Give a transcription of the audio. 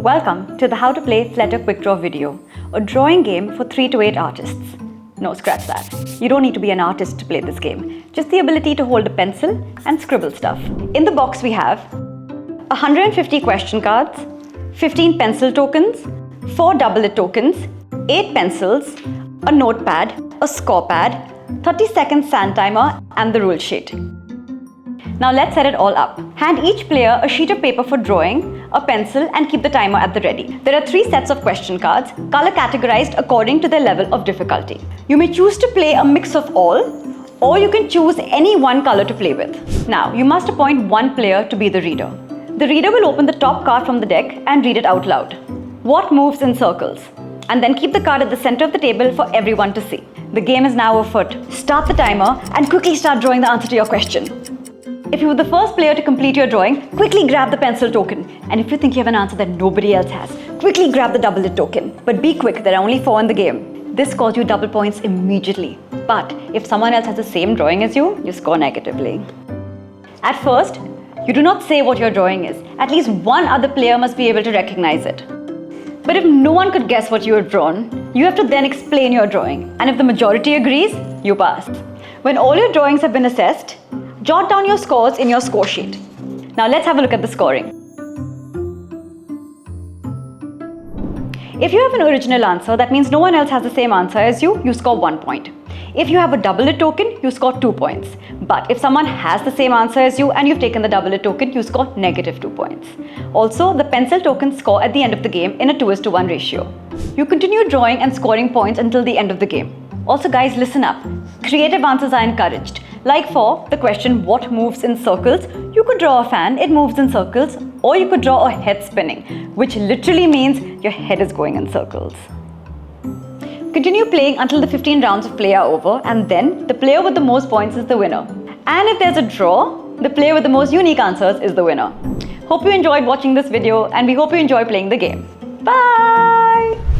Welcome to the How to Play Flutter Quick Draw video, a drawing game for 3 to 8 artists. No, scratch that. You don't need to be an artist to play this game. Just the ability to hold a pencil and scribble stuff. In the box we have 150 question cards, 15 pencil tokens, 4 double-it tokens, 8 pencils, a notepad, a score pad, 30-second sand timer and the rule sheet. Now let's set it all up. Hand each player a sheet of paper for drawing, a pencil and keep the timer at the ready. There are 3 sets of question cards, color categorized according to their level of difficulty. You may choose to play a mix of all, or you can choose any one color to play with. Now, you must appoint one player to be the reader. The reader will open the top card from the deck and read it out loud. What moves in circles? And then keep the card at the center of the table for everyone to see. The game is now afoot. Start the timer and quickly start drawing the answer to your question. If you were the first player to complete your drawing, quickly grab the pencil token. And if you think you have an answer that nobody else has, quickly grab the double-it token. But be quick, there are only 4 in the game. This scores you double points immediately. But if someone else has the same drawing as you, you score negatively. At first, you do not say what your drawing is. At least one other player must be able to recognize it. But if no one could guess what you have drawn, you have to then explain your drawing. And if the majority agrees, you pass. When all your drawings have been assessed, jot down your scores in your score sheet. Now let's have a look at the scoring. If you have an original answer, that means no one else has the same answer as you, you score 1 point. If you have a double-it token, you score 2 points. But if someone has the same answer as you and you've taken the double-it token, you score negative 2 points. Also, the pencil tokens score at the end of the game in a 2:1 ratio. You continue drawing and scoring points until the end of the game. Also guys, listen up. Creative answers are encouraged. Like for the question, what moves in circles? You could draw a fan, it moves in circles, or you could draw a head spinning, which literally means your head is going in circles. Continue playing until the 15 rounds of play are over, and then the player with the most points is the winner. And if there's a draw, the player with the most unique answers is the winner. Hope you enjoyed watching this video, and we hope you enjoy playing the game. Bye!